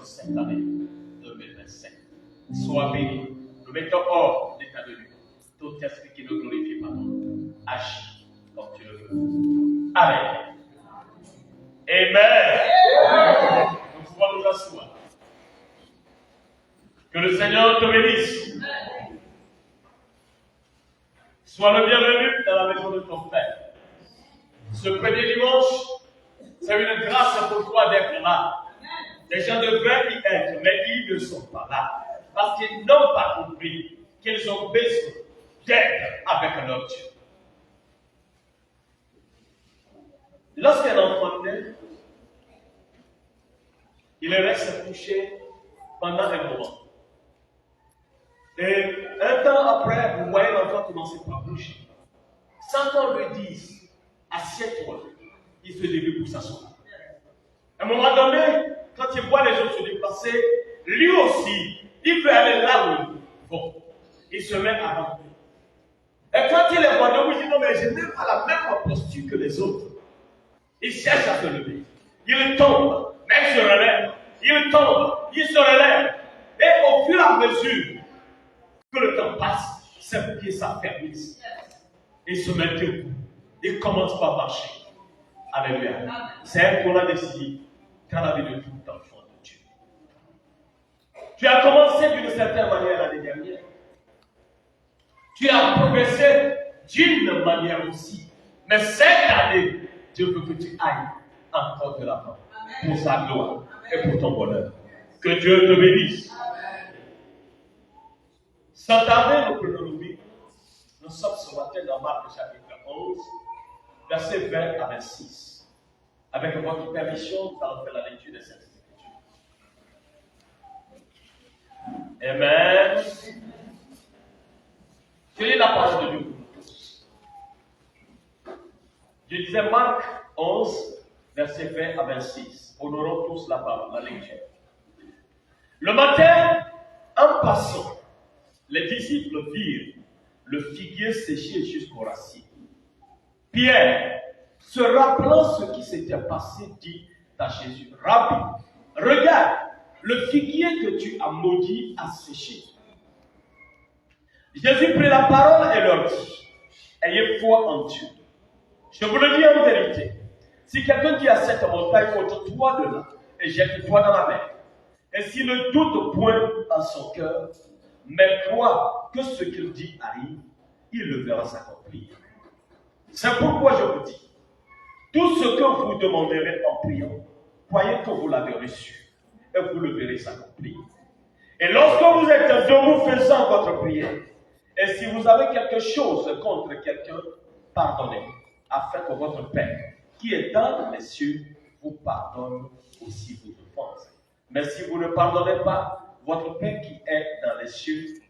pour cette année 2025. Sois béni. Nous mettons hors l'état de Dieu. Tout esprit qui ne glorifie pas ton nom, agis comme tu le veux. Amen. Amen. Nous pouvons nous asseoir. Que le Seigneur te bénisse. Sois le bienvenu dans la maison de ton Père. Ce premier dimanche, c'est une grâce pour toi d'être là. Les gens devraient y être, mais ils ne sont pas là. Parce qu'ils n'ont pas compris qu'ils ont besoin d'être avec leur Dieu. Lorsqu'un enfant naît, il reste couché pendant un moment. Et un temps après, vous voyez l'enfant commencer par bouger. Sans qu'on lui dise, assieds-toi, il se lève pour s'asseoir. À un moment donné, quand il voit les autres se déplacer, lui aussi, il veut aller là où ils vont. Il se met à rentrer. Et quand il les voit debout, il dit non, mais je n'ai pas la même posture que les autres. Il cherche à se lever. Il tombe, mais il se relève. Il tombe, il se relève. Et au fur et à mesure que le temps passe, ses pieds s'affermissent. Il se met debout. Il commence par marcher. Alléluia. C'est un tournant décisif dans la vie de tout enfant de Dieu. Tu as commencé d'une certaine manière l'année dernière. Tu as progressé d'une manière aussi. Mais cette année, Dieu veut que tu ailles encore de l'avant pour sa gloire et pour ton bonheur. Que Dieu te bénisse. Sans tarder, nous prenons nos Bibles. Nous sommes ce matin dans Marc chapitre 11, versets 20 à 26. Avec votre permission, nous allons faire la lecture de cette écriture. Amen. Je lis la parole de Dieu pour nous tous. Je disais Marc 11, versets 20 à 26. Honorons tous la parole, la lecture. Le matin, en passant, les disciples virent le figuier séché jusqu'aux racines. Pierre, se rappelant ce qui s'était passé, dit à Jésus, Rabbi, regarde, le figuier que tu as maudit a séché. Jésus prit la parole et leur dit, ayez foi en Dieu. Je vous le dis en vérité, si quelqu'un dit à cette montagne, ôte-toi de là et jette-toi dans la mer, et s'il ne doute point en son cœur, mais croit que ce qu'il dit arrive, il le verra s'accomplir. C'est pourquoi je vous dis, tout ce que vous demanderez en priant, croyez que vous l'avez reçu, et vous le verrez s'accomplir. Et lorsque vous êtes debout faisant votre prière, et si vous avez quelque chose contre quelqu'un, pardonnez, afin que votre Père, qui est dans les cieux, vous pardonne aussi vos offenses. Mais si vous ne pardonnez pas, votre Père qui est dans les cieux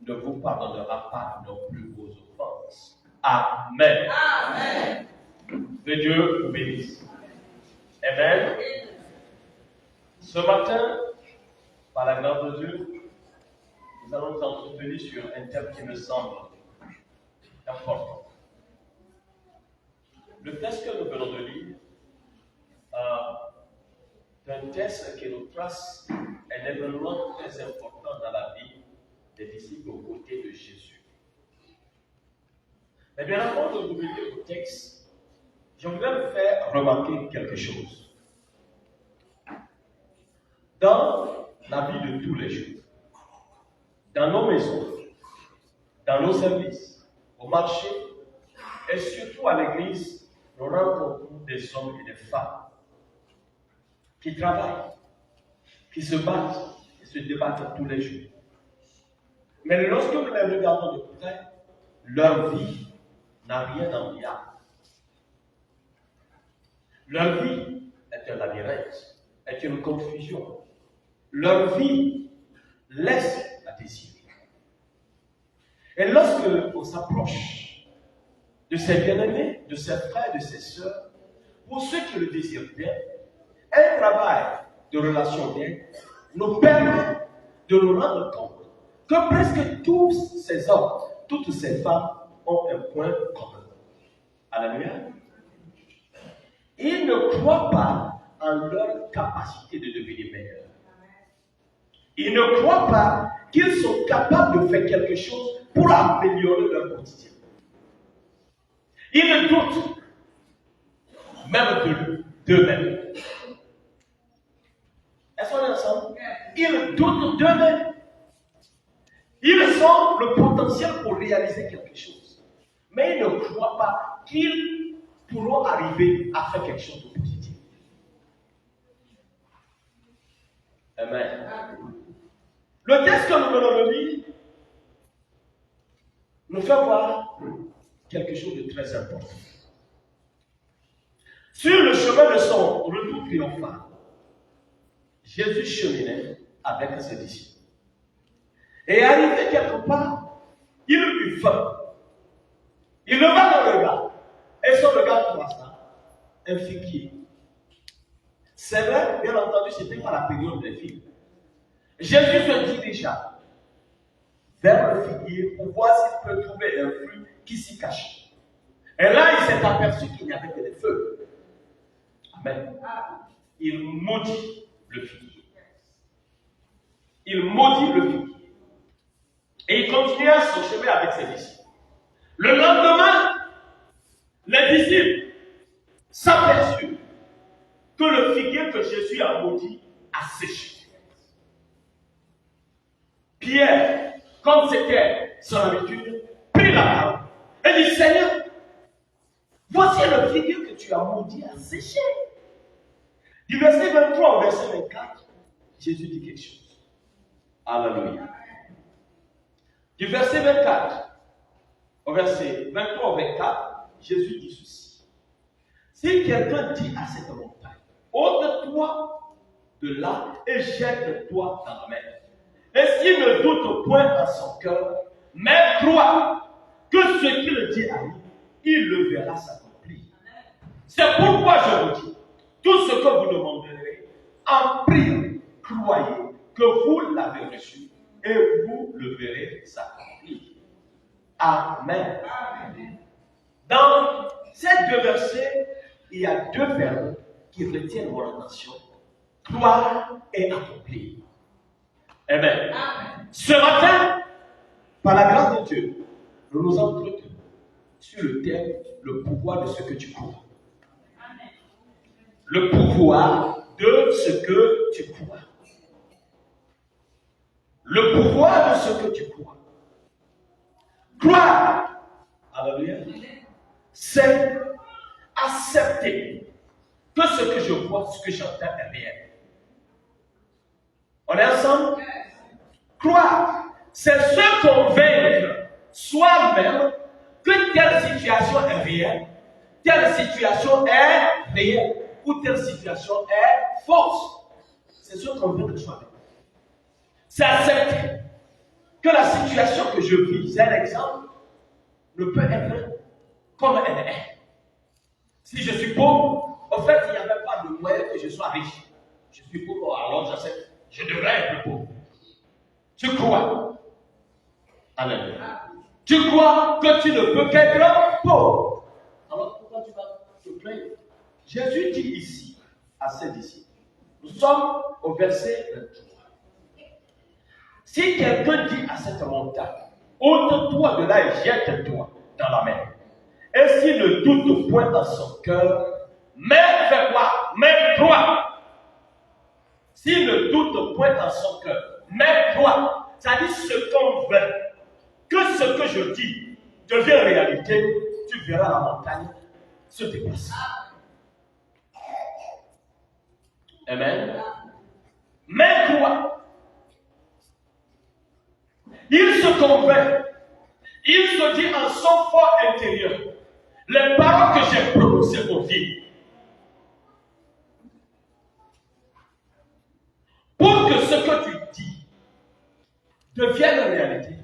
ne vous pardonnera pas non plus vos offenses. Amen. Amen. Que Dieu vous bénisse. Amen. Ce matin, par la grâce de Dieu, nous allons nous entretenir sur un thème qui me semble important. Le texte que nous venons de lire est un texte qui nous trace un événement très important dans la vie des disciples aux côtés de Jésus. Mais bien avant de nous lire le texte, je voudrais vous faire remarquer quelque chose. Dans la vie de tous les jours, dans nos maisons, dans nos services, au marché, et surtout à l'église, nous rencontrons des hommes et des femmes qui travaillent, qui se battent et se débattent tous les jours. Mais lorsque nous les regardons de près, leur vie n'a rien d'enviable. Leur vie est un labyrinthe, est une confusion. Leur vie laisse à désirer. Et lorsque on s'approche de ses bien-aimés, de ses frères, de ses sœurs, pour ceux qui le désirent bien, un travail de relation bien nous permet de nous rendre compte que presque tous ces hommes, toutes ces femmes ont un point commun. Alléluia. Ils ne croient pas en leur capacité de devenir meilleurs. Ils ne croient pas qu'ils sont capables de faire quelque chose pour améliorer leur quotidien. Ils doutent même d'eux-mêmes. Est-ce qu'on est ensemble? Ils doutent d'eux-mêmes. Ils ont le potentiel pour réaliser quelque chose. Mais ils ne croient pas qu'ils pourront arriver à faire quelque chose de positif. Amen. Le texte que nous venons de lire nous fait voir quelque chose de très important. Sur le chemin de son retour triomphal, Jésus cheminait avec ses disciples. Et arrivé quelque part, il eut faim. Il leva le regard. Et son regard croissant, un figuier. C'est vrai, bien entendu, ce n'était pas la période des figues. Jésus se dirigea vers le figuier pour voir s'il peut trouver un fruit qui s'y cachait. Et là, il s'est aperçu qu'il n'y avait que des feuilles. Amen. Il maudit le figuier. Il maudit le figuier. Et il continua son chemin avec ses disciples. Le lendemain, les disciples s'aperçurent que le figuier que Jésus a maudit a séché. Pierre, comme c'était son habitude, prit la parole et dit: Seigneur, voici le figuier que tu as maudit a séché. Du verset 23 au verset 24, Jésus dit quelque chose. Alléluia. Du verset 24 au verset 23 au 24, Jésus dit ceci. Si quelqu'un dit à cette montagne, ôte-toi de là et jette-toi dans la mer. Et s'il ne doute point en son cœur, mais croit que ce qu'il dit arrive, il le verra s'accomplir. C'est pourquoi je vous dis, tout ce que vous demanderez, en priant, croyez que vous l'avez reçu et vous le verrez s'accomplir. Amen. Dans ces deux versets, il y a deux verbes qui retiennent mon attention: croire et accomplir. Amen. Ce matin, par la grâce de Dieu, nous nous entretenons sur le thème, le pouvoir de ce que tu crois. Le pouvoir de ce que tu crois. Le pouvoir de ce que tu crois. Croire, alléluia, c'est accepter que ce que je vois, ce que j'entends est réel. On est ensemble? Croire, c'est se convaincre soi-même que telle situation est réelle, telle situation est réelle, ou telle situation est fausse. C'est se convaincre soi-même. C'est accepter que la situation que je vis, c'est un exemple, ne peut être comme elle est. Si je suis pauvre, en fait, il n'y avait pas de moyen que je sois riche. Je suis pauvre, alors j'accepte. Je devrais être pauvre. Tu crois. Amen. Tu crois que tu ne peux qu'être pauvre. Alors pourquoi tu vas te plaindre? Jésus dit ici à ses disciples. Nous sommes au verset 23. Si quelqu'un dit à cette montagne, ôte-toi de là et jette-toi dans la mer. Et s'il ne doute point dans son cœur, mais fais quoi? Mais crois. S'il ne doute point dans son cœur, mais crois, c'est-à-dire se convainc que ce que je dis devient réalité, tu verras la montagne se déplacer. Amen. Mais crois. Il se convainc. Il se dit en son fort intérieur, les paroles que j'ai prononcées au vie. Pour que ce que tu dis devienne réalité,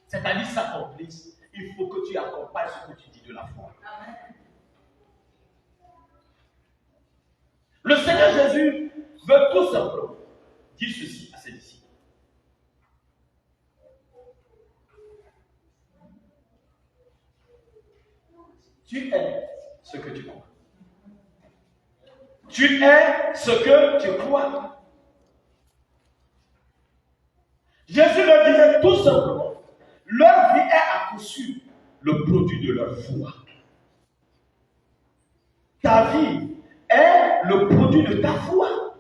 c'est-à-dire s'accomplisse, il faut que tu accompagnes ce que tu dis de la foi. Le Seigneur Jésus veut tout simplement dire ceci à ses disciples. Tu es ce que tu crois. Tu es ce que tu crois. Jésus leur disait tout simplement, leur vie est à coup sûr le produit de leur foi. Ta vie est le produit de ta foi.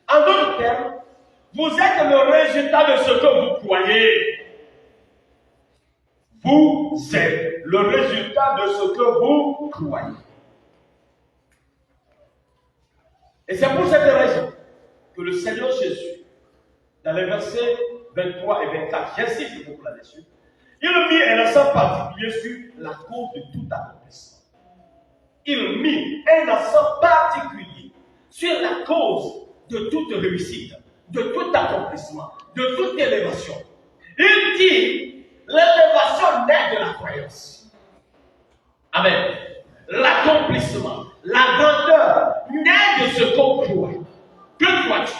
En d'autres termes, vous êtes le résultat de ce que vous croyez. Vous êtes le résultat de ce que vous croyez. Et c'est pour cette raison que le Seigneur Jésus, dans les versets 23 et 24, j'insiste beaucoup là-dessus, il mit un accent particulier sur la cause de tout accomplissement. Il mit un accent particulier sur la cause de toute réussite, de tout accomplissement, de toute élévation. Il dit, l'élévation naît de la croyance. Amen. L'accomplissement, la grandeur naît de ce qu'on croit. Que crois-tu?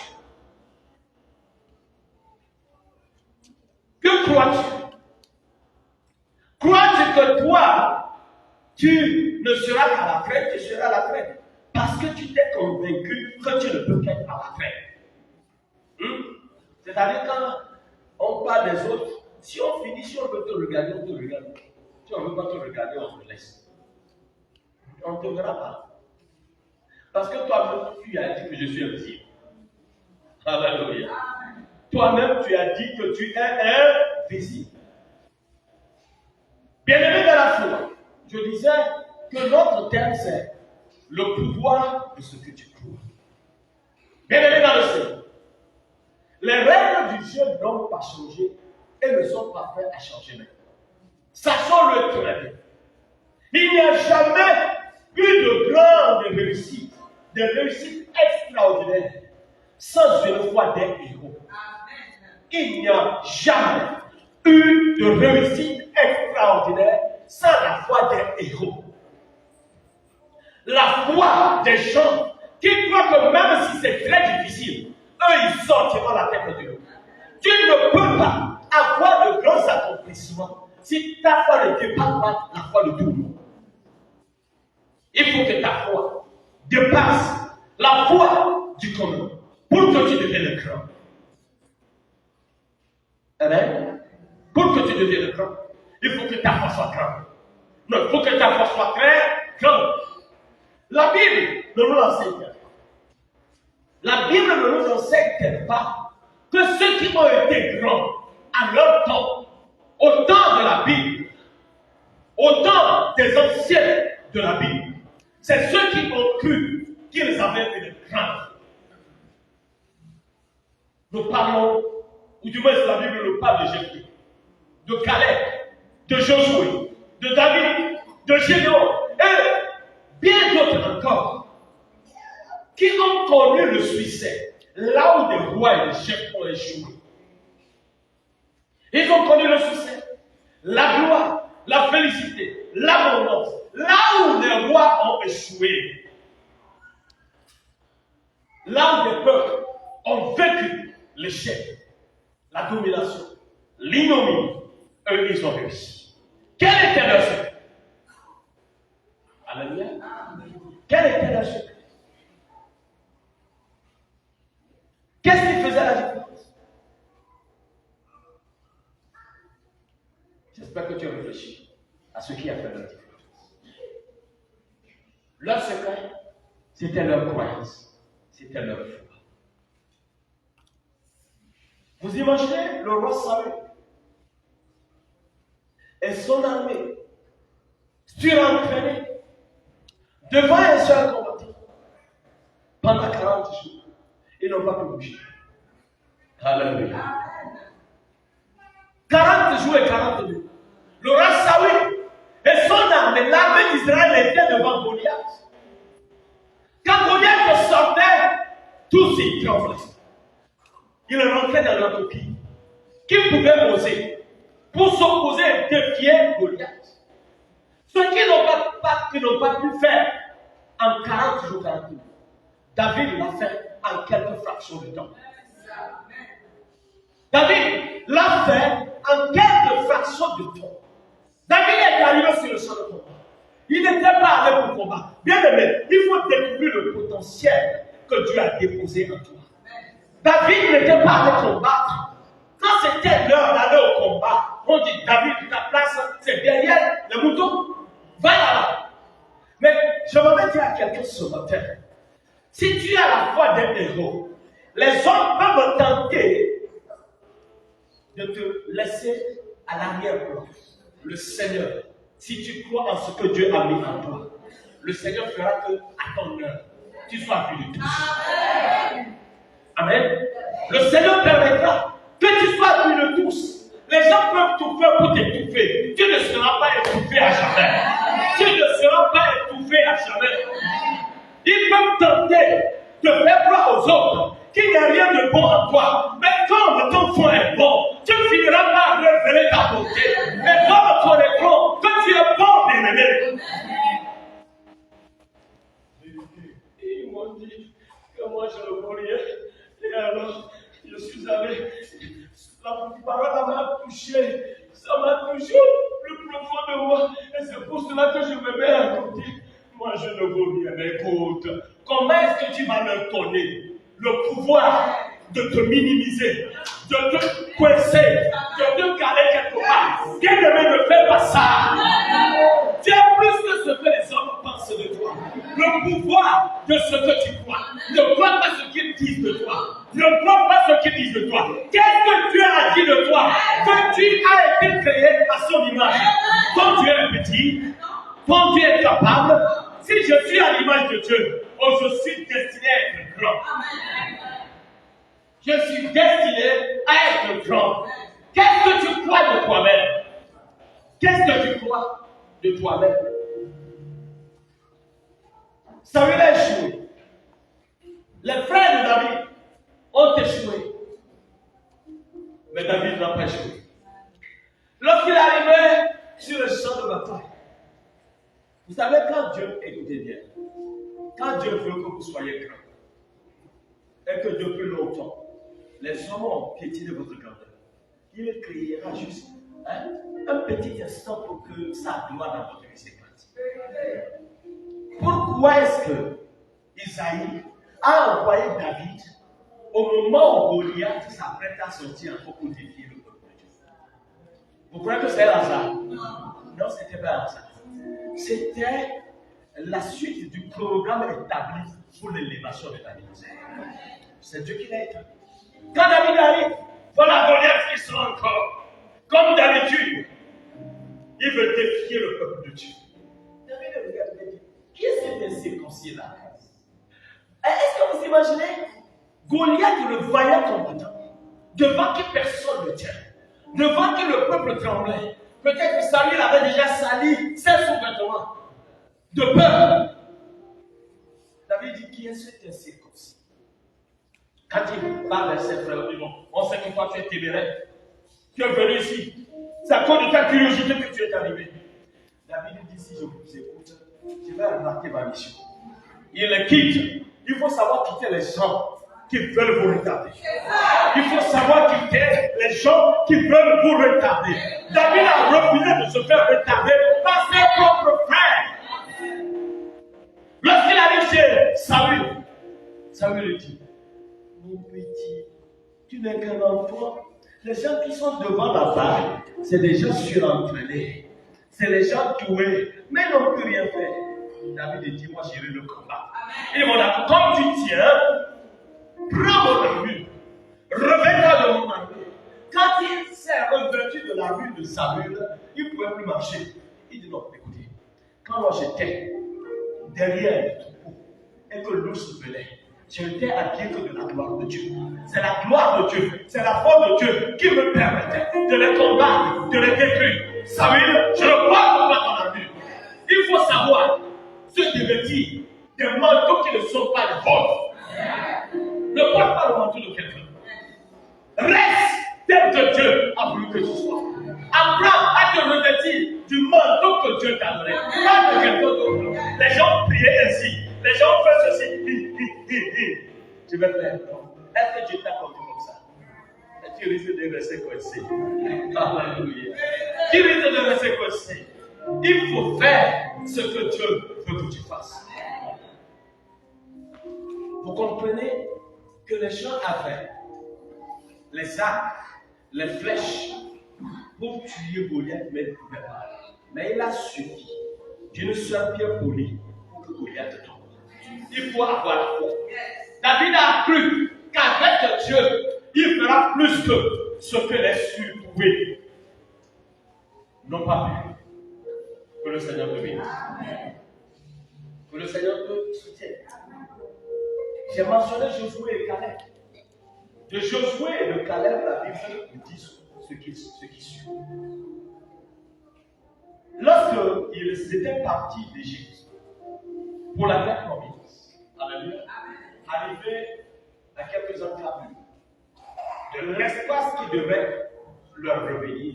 Que crois-tu? Crois-tu que toi, tu ne seras qu'à la traite, tu seras à la traite parce que tu t'es convaincu que tu ne peux qu'être à la traite. C'est-à-dire quand on parle des autres, si on finit, si on veut te regarder, on te regarde. Si on ne veut pas te regarder, on te laisse. On ne te verra pas. Parce que toi-même, tu as dit que je suis invisible. Alléluia. Toi-même, tu as dit que tu es invisible. Bien-aimé dans la foi, je disais que notre terme, c'est le pouvoir de ce que tu crois. Bien-aimé dans le Seigneur, les règles du jeu n'ont pas changé et ne sont pas prêtes à changer maintenant. Sachons-le très bien. Il n'y a jamais eu de grande réussite, de réussite extraordinaire, sans une foi des héros. Il n'y a jamais eu de réussite extraordinaire sans la foi des héros. La foi des gens qui croient que même si c'est très difficile, eux ils sortiront la tête de l'eau. Tu ne peux pas avoir de grands accomplissements si ta foi ne dépasse pas la foi de tout le monde. Il faut que ta foi dépasse la foi du commun pour que tu deviennes grand. Amen. Pour que tu deviennes grand, il faut que ta foi soit grande. Non, il faut que ta foi soit très grande. La Bible ne nous enseigne pas. La Bible ne nous enseigne pas que ceux qui ont été grands à leur temps, au temps de la Bible, au temps des anciens de la Bible, c'est ceux qui ont cru qu'ils avaient une grande. Nous parlons, ou du moins la Bible nous parle de Jésus, de Caleb, de Josué, de David, de Gédéon, et bien d'autres encore, qui ont connu le succès, là où des rois et des chefs ont échoué. Ils ont connu le succès, la gloire, la félicité, l'abondance, là où les rois ont échoué. Là où des peuples ont vécu l'échec, la domination, l'ignominie, eux, ils ont réussi. Quel était leur secret? Alléluia. Quel était leur secret? Qu'est-ce qui faisait la différence? J'espère que tu réfléchis à ce qui a fait la différence. Leur secret, c'était leur croyance, c'était leur foi. Vous imaginez le roi Saül et son armée surentraînée devant un seul combattant pendant 40 jours. Ils n'ont pas pu bouger. Alléluia. 40 jours et 40 nuits. Le roi Saül et son armée, l'armée d'Israël était devant Goliath. Quand Goliath sortait, tous ils tremblaient. Il rentrait dans leur coquille. Qui pouvait poser pour s'opposer et défier Goliath? Ceux qui n'ont pas pu faire en 40 jours, 40 jours. David l'a fait en quelques fractions de temps. David l'a fait en quelques fractions de temps. David est arrivé sur le champ de combat. Il n'était pas allé pour combattre. Bien aimé, il faut découvrir le potentiel que Dieu a déposé en toi. David n'était pas allé combattre c'était l'heure d'aller au combat, on dit David, ta place, c'est derrière le mouton. Va là-bas. Mais je voudrais dire à quelqu'un ce matin, si tu as la foi d'un héros, les hommes peuvent tenter de te laisser à l'arrière-plan. Le Seigneur, si tu crois en ce que Dieu a mis en toi, le Seigneur fera que, à ton heure, tu sois vu de tous. Amen. Le Seigneur permettra que tu sois vu de tous. Les gens peuvent tout faire pour t'étouffer. Tu ne seras pas étouffé à jamais. Tu ne seras pas étouffé à jamais. Ils peuvent tenter de faire croire aux autres qu'il n'y a rien de bon en toi. Mais quand ton fond est bon, tu finiras par révéler ta beauté. Les hommes connaîtront que tu es bon, bien-aimé. Ils m'ont dit que moi je ne vois rien. Et alors, je suis allé. La parole m'a touché. Ça m'a touché plus profond de moi. Et c'est pour cela que je me mets à côté. Moi, je ne vaux rien. Mais écoute, comment est-ce que tu vas leur donner le pouvoir de te minimiser, de te coincer, de te caler quelque part? Bien-aimé, ne fais pas ça. Tu es plus que ce que les hommes pensent de toi. Le pouvoir de ce que tu crois. Ne crois pas ce qu'ils disent de toi. Ne crois pas ce qu'ils disent de toi. Qu'est-ce que Dieu a dit de toi? Que tu as été créé à son image. Quand tu es petit, quand tu es capable, si je suis à l'image de Dieu, oh, je suis destiné à être grand. Je suis destiné à être grand. Qu'est-ce que tu crois de toi-même? Qu'est-ce que tu crois de toi-même? Samuel a échoué. Les frères de David ont échoué. Mais David n'a pas échoué. Lorsqu'il arrivait sur le champ de bataille, vous savez, quand Dieu, écoutez bien, quand Dieu veut que vous soyez grand, et que depuis longtemps, les hommes ont piétiné votre grandeur, il créera juste un petit instant pour que sa gloire dans votre vie s'éclate. Pourquoi est-ce que Isaïe a envoyé David au moment où Goliath s'apprête à sortir encore pour défier le peuple de Dieu? Vous croyez que c'est un hasard? Non, ce n'était pas un hasard. C'était la suite du programme établi pour l'élévation de David. C'est Dieu qui l'a établi. Quand David arrive, voilà Goliath qui sort encore. Comme d'habitude, il veut défier le peuple de Dieu. David regarde et dit, qui est cet incirconcis-là? Est-ce que vous imaginez Goliath, le vaillant combattant, devant qui personne ne tient, devant qui le peuple tremblait? Peut-être que Samuel avait déjà sali ses sous-vêtements de peur. David dit, qui est cet incirconcis? Quand il parle vers ses frères, il dit, on sait que toi tu es téméraire. Tu es venu ici. C'est à cause de ta curiosité que tu es arrivé. David dit, si je vous écoute, je vais remarquer ma mission. Il les quitte. Il faut savoir quitter les gens qui veulent vous retarder. Il faut savoir quitter les gens qui veulent vous retarder. David a refusé de se faire retarder par ses propres frères. Lorsqu'il arrive chez Samuel, Samuel lui dit, mon petit, tu n'es qu'un enfant. Les gens qui sont devant la barre, c'est des gens surentraînés. C'est les gens doués, mais ils n'ont plus rien fait. David dit, moi j'irai le combat. Et mon ami, comme tu tiens, prends mon armure, revêt-toi de mon armure. Quand il s'est revêtu de l'armure de Samuel, il ne pouvait plus marcher. Il dit, non, écoutez, quand moi j'étais derrière le troupeau et que l'eau se venait, je n'étais habillé que de la gloire de Dieu. C'est la gloire de Dieu, c'est la force de Dieu qui me permettait de les combattre, de les détruire. Samuel, je ne parle pas ton armure. Il faut savoir se dévêtir des manteaux qui ne sont pas les vôtres. Ne porte pas le manteau de quelqu'un. Reste tel que Dieu a voulu que tu sois. Apprends à te revêtir du manteau que Dieu t'a donné, pas de quelqu'un d'autre. Les gens priaient ainsi. Les gens font ceci. Tu vas faire. Est-ce que Dieu t'a conduit comme ça? Et tu risques de rester coincé. Alléluia. Tu risques de rester coincé. Il faut faire ce que Dieu veut que tu fasses. Vous comprenez que les gens avaient les arcs, les flèches pour tuer Goliath, mais il ne pouvait pas. Mais il a suffi d'une seule pierre polie pour que Goliath tombe. Il faut avoir la foi. David a cru qu'avec Dieu, il fera plus que ce que les surproués n'ont pas pu. Que le Seigneur te bénisse. Que le Seigneur te soutienne. J'ai mentionné Josué et Caleb. De Josué et de Caleb, la Bible nous dit ce qui suit. Lorsqu'ils étaient partis d'Égypte pour la terre promise, arrivés à quelques encablures de l'espace qui devait leur revenir,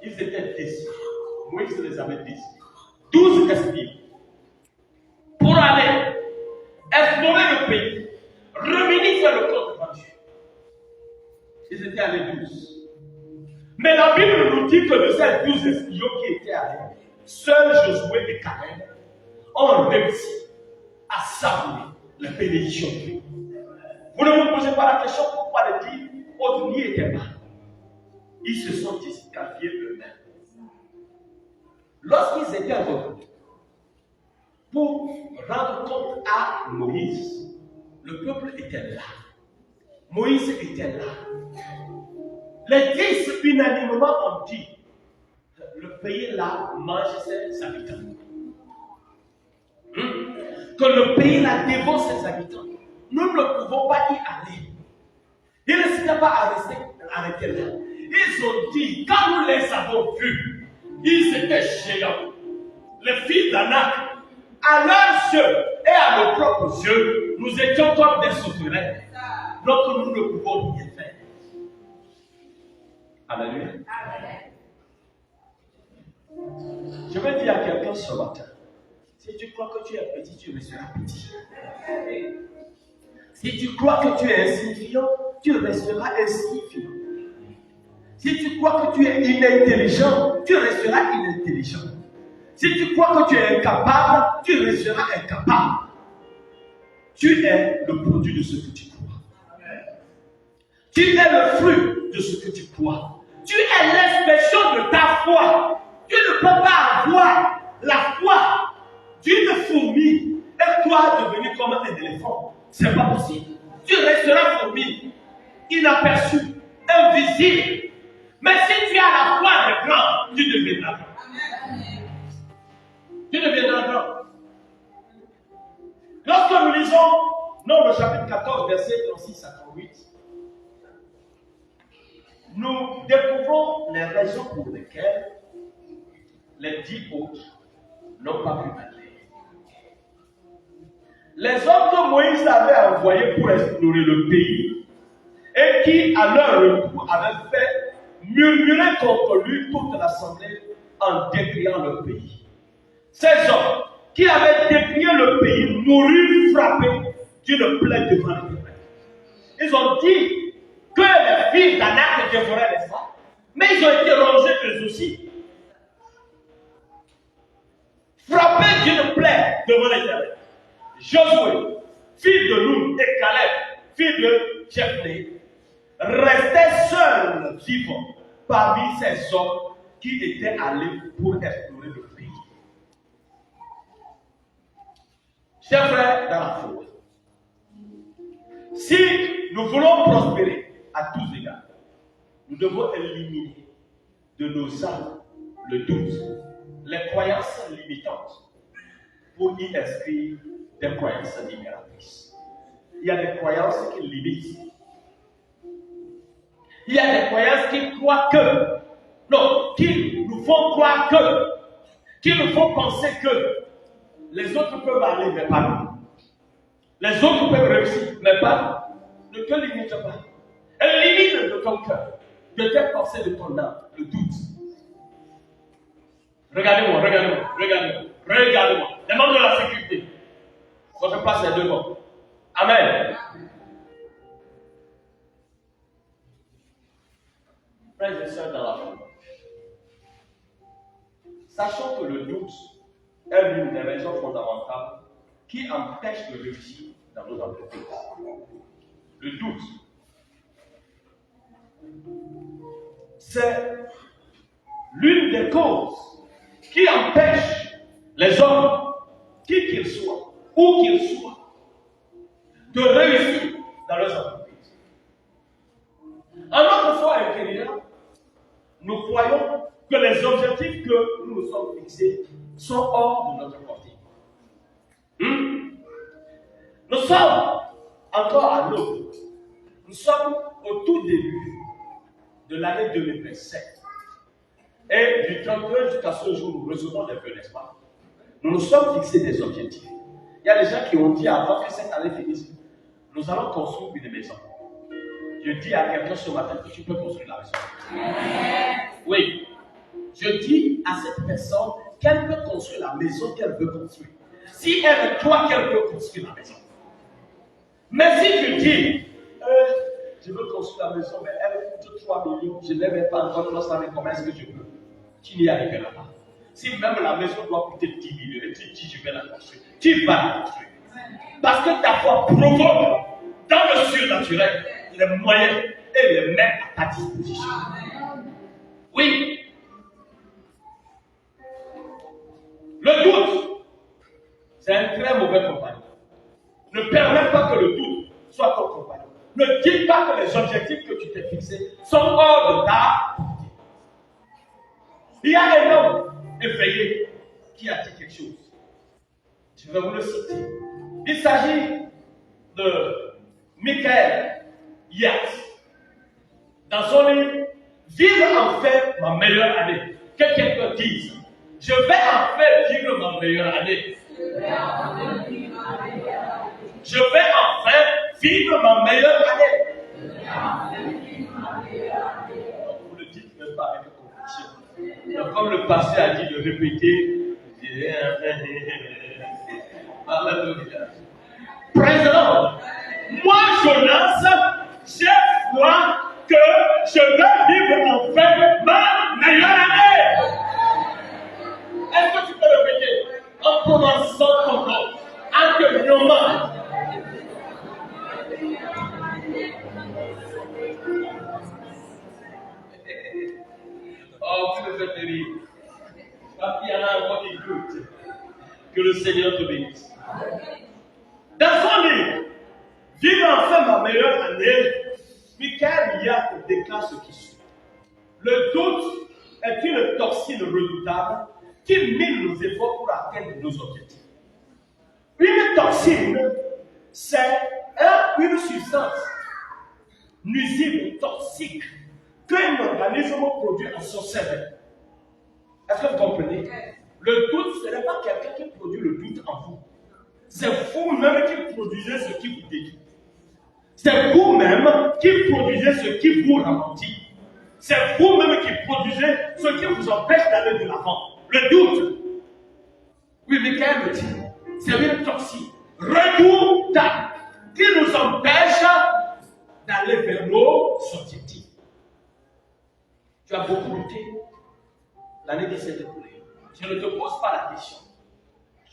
ils étaient décidés. Moïse les avait décidés. 12 espions pour aller explorer le pays, revenir faire le compte devant Dieu. Ils étaient allés 12. Mais la Bible nous dit que de ces 12 espions qui étaient allés, seuls Josué et Caleb ont réussi à savourer la bénédiction de Dieu. Vous ne vous posez pas la question pourquoi les 10 autres n'y étaient pas. Ils se sont disqualifiés eux-mêmes. Lorsqu'ils étaient revenus pour rendre compte à Moïse, le peuple était là. Moïse était là. Les 10 unanimement ont dit, le pays là mange ses habitants. Que le pays là dévore ses habitants. Nous ne pouvons pas y aller. Ils ne s'étaient pas arrêtés là. Ils ont dit, quand nous les avons vus, ils étaient géants. Les fils d'Anak, à leurs yeux et à nos propres yeux, nous étions comme des sauterelles. Donc nous ne pouvons rien faire. Alléluia. Je vais dire à quelqu'un ce matin, si tu crois que tu es petit, tu resteras petit. Si tu crois que tu es insignifiant, tu resteras insignifiant. Si tu crois que tu es inintelligent, tu resteras inintelligent. Si tu crois que tu es incapable, tu resteras incapable. Tu es le produit de ce que tu crois. Tu es le fruit de ce que tu crois. Tu es l'expression de ta foi. Tu ne peux pas avoir la foi d'une fourmi et toi devenir comme un éléphant. Ce n'est pas possible. Tu resteras fourmi, inaperçu, invisible. Mais si tu as la foi des grands, tu deviendras grand. Tu deviendras grand. Lorsque nous lisons Nombre chapitre 14, verset 36 à 38, nous découvrons les raisons pour lesquelles les 10 autres n'ont pas pu aller. Les hommes que Moïse avait envoyés pour explorer le pays et qui, à leur retour, avaient fait murmurer contre lui toute l'assemblée en décriant le pays. Ces hommes qui avaient décrié le pays moururent frappés d'une plaie devant l'Éternel. Ils ont dit que les fils d'Anak dévoraient les femmes, mais ils ont été rongés eux aussi. Frappés d'une plaie devant l'Éternel. Josué, fils de Nun, et Caleb, fils de Jephné, restaient seuls vivants parmi ces hommes qui étaient allés pour explorer le pays. Chers frères dans la foi, si nous voulons prospérer à tous égards, nous devons éliminer de nos âmes le doute, les croyances limitantes, pour y inscrire des croyances libératrices. Il y a des croyances qui limitent. Il y a des croyances qui croient que, non, qui nous font croire que, qui nous font penser que les autres peuvent aller, mais pas nous. Les autres peuvent réussir, mais pas nous. Ne te limite pas. Élimine de ton cœur, de tes pensées, de ton âme, le doute. Regardez-moi, regardez-moi, regardez-moi, regardez-moi. Les membres de la sécurité. Votre place est devant. Amen. Frères et sœurs dans la foi, sachant que le doute est l'une des raisons fondamentales qui empêche de réussir dans nos entreprises. Le doute. c'est l'une des causes qui empêche les hommes, qui qu'ils soient, où qu'ils soient, de réussir dans leurs entreprises. En notre foi intérieure, nous croyons que les objectifs que nous nous sommes fixés sont hors de notre portée. Nous sommes encore à l'aube. Nous sommes au tout début de l'année 2027. Et du 31 jusqu'à ce jour, nous recevons des vœux, n'est-ce pas? Nous nous sommes fixés des objectifs. Il y a des gens qui ont dit avant que cette année finisse, nous allons construire une maison. Je dis à quelqu'un ce matin que tu peux construire la maison. Oui. Je dis à cette personne qu'elle peut construire la maison qu'elle veut construire. Si elle croit qu'elle peut construire la maison. Mais si tu dis, je veux construire la maison, mais elle coûte 3 millions, je ne l'ai même pas encore constaté, comment est-ce que je peux? Tu n'y arriveras pas. Si même la maison doit coûter 10 millions et tu dis je vais la construire, tu vas la construire. Parce que ta foi provoque dans le surnaturel les moyens et les met à ta disposition. Oui. Le doute, c'est un très mauvais compagnon. Ne permets pas que le doute soit ton compagnon. Ne dis pas que les objectifs que tu t'es fixés sont hors de ta portée. Il y a un homme éveillé qui a dit quelque chose. Je vais vous le citer. Il s'agit de Michael Yates. Dans son livre, Vivre en fait ma meilleure année. Que quelqu'un dise, je vais en fait vivre ma meilleure année. Je vais enfin vivre ma meilleure année. Vous le dites même pas avec conviction. Comme le pasteur a dit de répéter, alléluia. Présent. Moi, Jonas, j'ai foi que je vais vivre enfin ma meilleure année. Est-ce que tu peux répéter en commençant ton nom, en te nommant? Oh, vous me faites rire. Parce qu'il y en a encore qui doutent. Que le Seigneur te bénisse. Dans son livre, Vivre enfin ma meilleure année, Michael Yates déclare ce qui suit. Le doute est une toxine redoutable qui mine nos efforts pour atteindre nos objectifs. Une toxine, c'est une substance nuisible, toxique, qu'un organisme produit en son cerveau. Est-ce que vous comprenez? Le doute, ce n'est pas quelqu'un qui produit le doute en vous. C'est vous-même qui produisez ce qui vous détruit. C'est vous-même qui produisez ce qui vous ralentit. C'est vous-même qui produisez ce qui vous empêche d'aller de l'avant. Le doute. Oui, Michael le dit. C'est une toxine redoutable qui nous empêche d'aller vers nos objectifs. Tu as beaucoup lutté l'année qui s'est écoulée. Je ne te pose pas la question.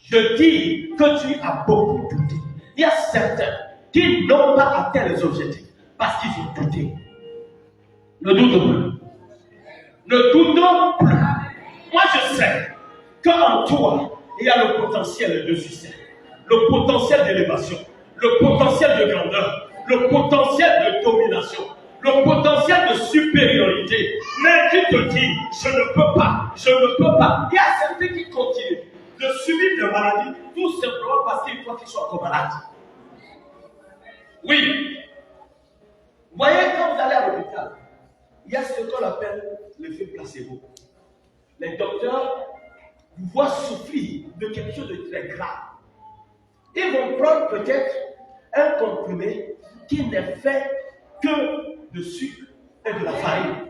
Je dis que tu as beaucoup douté. Il y a certains qui n'ont pas atteint les objectifs parce qu'ils ont douté. Ne doute plus. Ne doute plus. Moi, je sais qu'en toi, il y a le potentiel de succès, le potentiel d'élévation, le potentiel de grandeur, le potentiel de domination, le potentiel de supériorité. Mais tu te dis, je ne peux pas, je ne peux pas. Il y a certains qui continuent de subir des maladies tout simplement parce qu'il faut qu'ils soient encore malades. Oui. Vous voyez, quand vous allez à l'hôpital, il y a ce qu'on appelle l'effet placebo. Les docteurs vous voient souffrir de quelque chose de très grave. Ils vont prendre peut-être un comprimé qui n'est fait que de sucre et de la farine.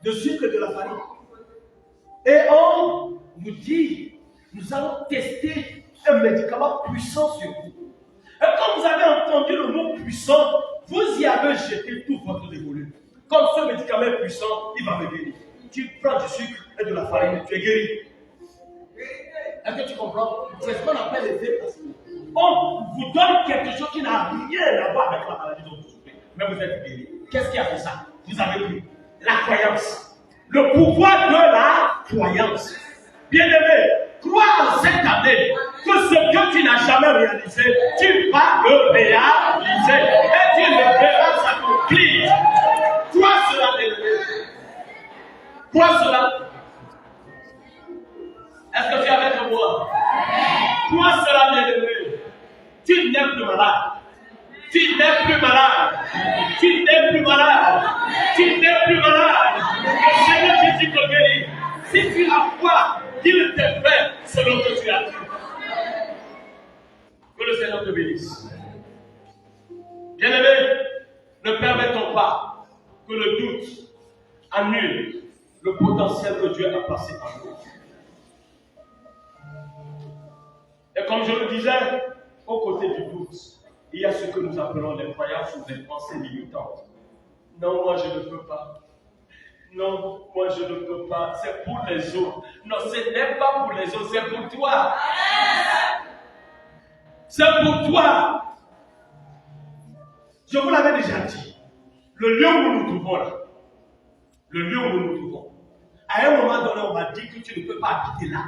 De sucre et de la farine. Et on vous dit, nous allons tester un médicament puissant sur vous. Et quand vous avez entendu le mot puissant, vous y avez jeté tout votre dévolu. Comme ce médicament est puissant, il va me guérir. Tu prends du sucre et de la farine, tu es guéri. Est-ce que tu comprends? C'est ce qu'on appelle l'effet placebo. On vous donne quelque chose qui n'a rien à voir avec la maladie dont vous souffrez. Mais vous êtes guéri. Qu'est-ce qui a fait ça? Vous avez pris. la croyance. Le pouvoir de la croyance. Bien-aimé, crois en cette année que ce que tu n'as jamais réalisé, tu vas le réaliser et tu le verras s'accomplir. Crois cela, bien-aimé. Crois cela. Est-ce que tu es avec moi? Crois cela, bien-aimé. Tu n'es plus malade. Tu n'es plus malade. Tu n'es plus malade. Tu n'es plus malade. Le Seigneur Jésus te guérit. Si tu as foi, il te fait selon que tu as cru. Que le Seigneur te bénisse. Bien-aimé, ne permettons pas que le doute annule le potentiel que Dieu a placé en nous. Et comme je le disais, aux côtés du doute, il y a ce que nous appelons les croyances ou les pensées limitantes. Non, moi je ne peux pas. Non, moi je ne peux pas. C'est pour les autres. Non, ce n'est pas pour les autres, c'est pour toi. C'est pour toi. Je vous l'avais déjà dit. Le lieu où nous nous trouvons là, le lieu où nous nous trouvons, à un moment donné, on m'a dit que tu ne peux pas habiter là.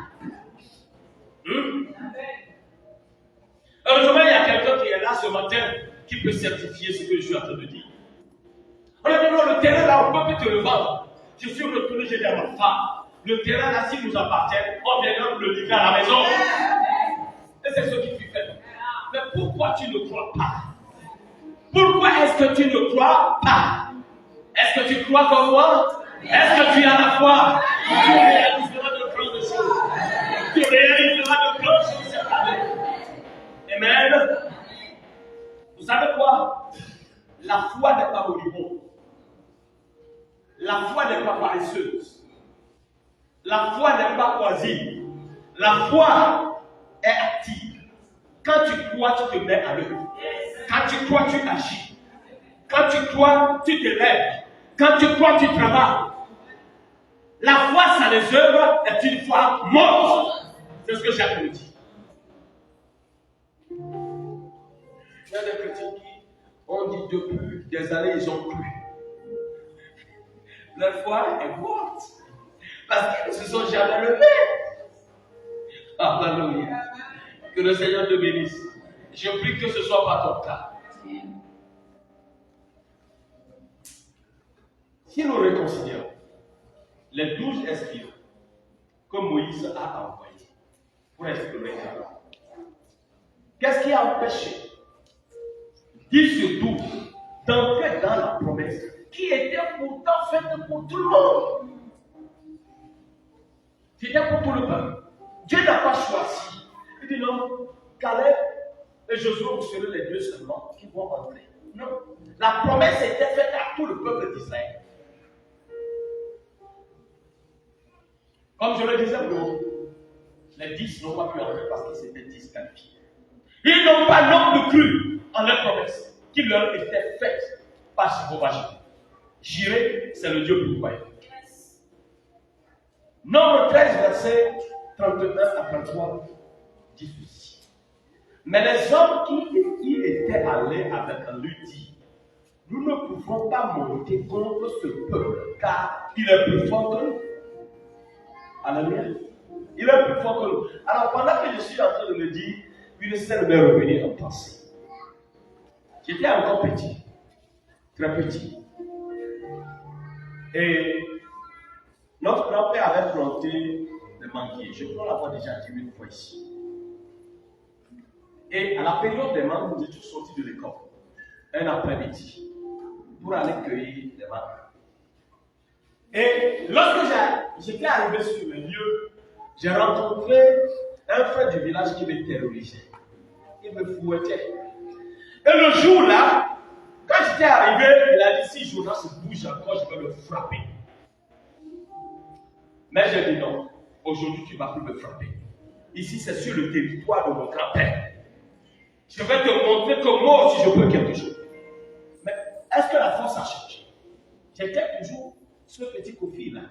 Heureusement, il y a quelqu'un qui est là ce matin qui peut certifier ce que je suis en train de dire. On a dit non, le terrain là, on peut te le vendre. Je suis retourné, j'ai dit à ma femme, le terrain là, s'il nous appartient, on viendra nous le livrer à la maison. Et c'est ce qui tu fais. Mais pourquoi tu ne crois pas? Pourquoi est-ce que tu ne crois pas? Est-ce que tu crois comme moi? Est-ce que tu as la foi? Tu réaliseras de grandes choses. Tu réaliseras de grandes choses cette année. Amen. Vous savez quoi? La foi n'est pas moribonde. La foi n'est pas paresseuse. La foi n'est pas oisive. La foi est active. Quand tu crois, tu te mets à l'œuvre. Quand tu crois, tu agis. Quand tu crois, tu te lèves. Quand tu crois, tu travailles. La foi sans les œuvres est une foi morte. C'est ce que Jacques nous dit. Il y a des chrétiens qui ont dit depuis des années, ils ont cru. Leur foi est morte. Parce qu'ils ne se sont jamais levés. Alléluia. Que le Seigneur te bénisse. Je prie que ce ne soit pas ton cas. Si nous reconsidérons les 12 espions que Moïse a envoyés pour explorer Canaan, qu'est-ce qui a empêché 10 sur 12 d'entrer dans la promesse qui était pourtant faite pour tout le monde? C'était pour tout le peuple. Dieu n'a pas choisi. Il dit non, Caleb et Josué, vous serez les deux seulement qui vont entrer. Non. La promesse était faite à tout le peuple d'Israël. Comme je le disais, les 10 n'ont pas pu entrer parce qu'ils s'étaient disqualifiés. Ils n'ont pas non plus cru en leur promesse qui leur était faite par Jéhovah Jireh. Jireh, c'est le Dieu pourvoyeur. Nombre 13, verset 31 à 33, dit ceci. Mais les hommes qui y étaient allés avec lui disent, nous ne pouvons pas monter contre ce peuple, car il est plus fort que nous. Alléluia. Il est plus fort que nous. Alors pendant que je suis en train de me dire, une scène m'est revenue en pensée. J'étais encore petit, très petit. Et notre grand-père avait planté des manguiers. Je crois l'avoir déjà dit une fois ici. Et à la période des mangues, nous étions sortis de l'école, un après-midi, pour aller cueillir des mangues. Et lorsque j'étais arrivé sur le lieu, j'ai rencontré un frère du village qui me terrorisait. Il me fouettait. Et le jour-là, quand j'étais arrivé, il a dit, si Jonas se bouge encore, je vais le frapper. Mais j'ai dit non, aujourd'hui tu ne vas plus me frapper. Ici, c'est sur le territoire de mon grand-père. Je vais te montrer que moi aussi je peux quelque chose. Mais est-ce que la force a changé? J'étais toujours ce petit Kofi là.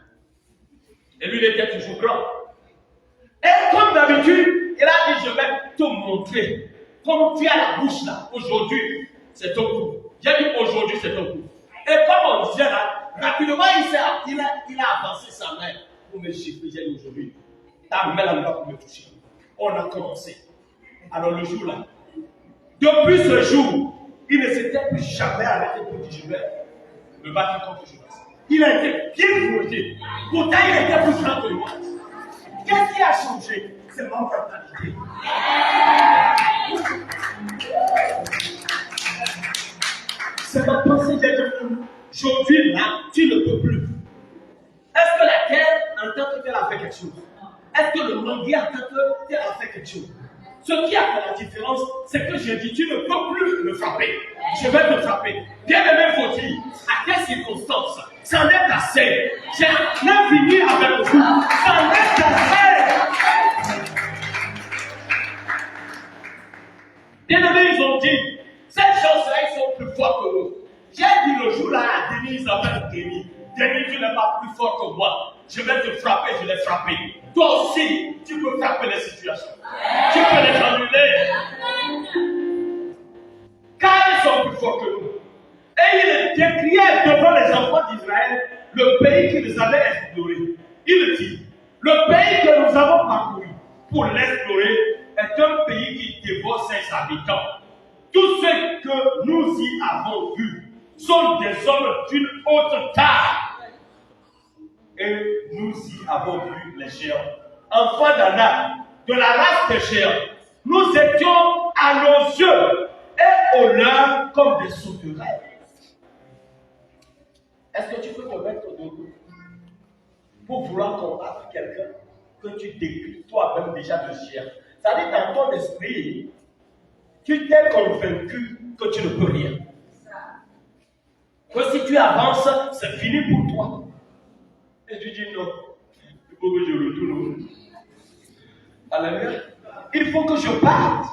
Et lui, il était toujours grand. Et comme d'habitude, il a dit, je vais te montrer. Comme tu as la bouche là, aujourd'hui, c'est ton coup. J'ai dit, aujourd'hui, c'est ton coup. Et comme on disait là, Rapidement, il a avancé sa main pour me chiffrer. J'ai dit aujourd'hui, ta main là pour me toucher. On a commencé. Alors le jour là, depuis ce jour, il ne s'était plus jamais arrêté pour dire je vais me battre contre Jonas. Il a été bien bloqué. Pourtant, il était plus grand que moi. Qu'est-ce qui a changé? C'est ma mentalité. C'est ma pensée d'être. Aujourd'hui, là, tu ne peux plus. Est-ce que la terre entend que tu as fait quelque chose? Est-ce que le manguier entend que tu as fait quelque chose? Ce qui a fait la différence, c'est que j'ai dit, tu ne peux plus me frapper. Je vais te frapper. Bien aimé, faut-il, à quelles circonstances? C'en est assez. J'ai rien fini avec vous. C'en est assez. Bien aimé, ils ont dit, ces choses-là, ils sont plus forts que nous. J'ai dit le jour là à Denis, il s'appelle Denis. Denis, tu n'es pas plus fort que moi. Je vais te frapper, je l'ai frappé. Toi aussi, tu peux frapper les situations. Tu peux les annuler. Car ils sont plus forts que nous. Et il décriait devant les enfants d'Israël le pays qui nous avait exploré. Il dit, le pays que nous avons parcouru pour l'explorer est un pays qui dévore ses habitants. Tous ceux que nous y avons vus sont des hommes d'une haute taille. Et nous y avons vu les géants. Enfants d'Anak, de la race des géants, nous étions à nos yeux et aux leurs comme des sauterelles. Est-ce que tu peux te mettre debout pour vouloir combattre quelqu'un que tu décris toi-même déjà de géant? Ça dit dans ton esprit, tu t'es convaincu que tu ne peux rien. Que si tu avances, c'est fini pour toi. Et tu dis non, il faut que je retourne. Alléluia. Il faut que je parte.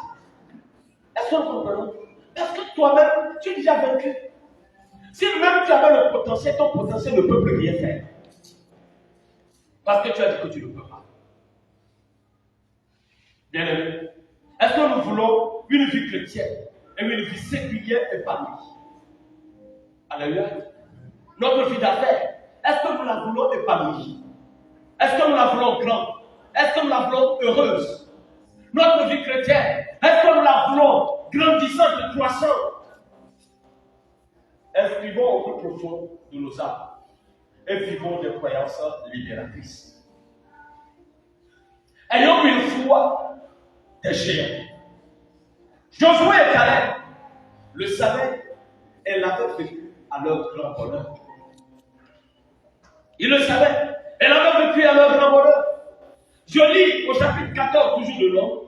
Est-ce que nous comprenons? Parce que toi-même, tu es déjà vaincu. Si même tu avais le potentiel, ton potentiel ne peut plus rien faire. Parce que tu as dit que tu ne peux pas. Bien aimé. Est-ce que nous voulons une vie chrétienne et une vie séculière épanouie? Alléluia. Notre vie d'affaires, est-ce que nous la voulons épanouie? Est-ce que nous la voulons grande? Est-ce que nous la voulons heureuse? Notre vie chrétienne, est-ce que nous la voulons grandissante et croissante? Inscrivons au plus profond de nos âmes et vivons des croyances libératrices. Ayons une foi des géants. Josué et Caleb le savaient et l'avaient vécu à leur grand bonheur. Ils le savaient et l'avaient vécu à leur grand bonheur. Je lis au chapitre 14, toujours de l'homme.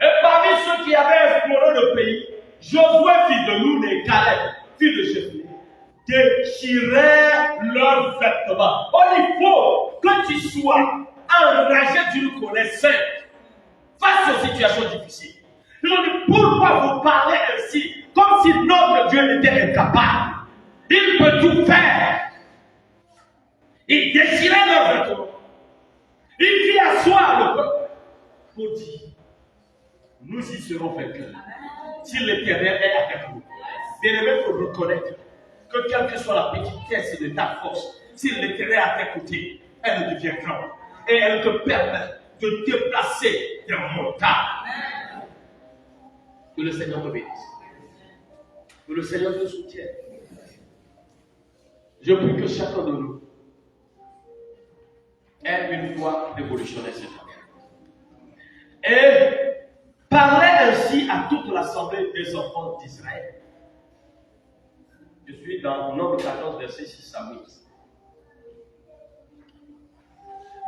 Et parmi ceux qui avaient exploré le pays, Josué, fils de Nun, et Caleb, fils de Jephné, déchiraient leurs vêtements. Oh, il faut que tu sois enragé d'une colère sainte face aux situations difficiles. Ils ont dit, pourquoi vous parlez ainsi, comme si notre Dieu était incapable? Il peut tout faire. Ils déchiraient leurs vêtements. Il fit asseoir le peuple pour dire, nous y serons vainqueurs. Si l'Éternel est avec nous. Bien aimé, il faut reconnaître que quelle que soit la petitesse de ta force, si l'Éternel est à tes côtés, elle devient grande. Et elle te permet de déplacer des montagnes. Que le Seigneur te bénisse. Que le Seigneur te soutienne. Je prie que chacun de nous ait une foi révolutionnaire cette année. Et parlait ainsi à toute l'assemblée des enfants d'Israël. Je suis dans Nombre 14, verset 6 à 8.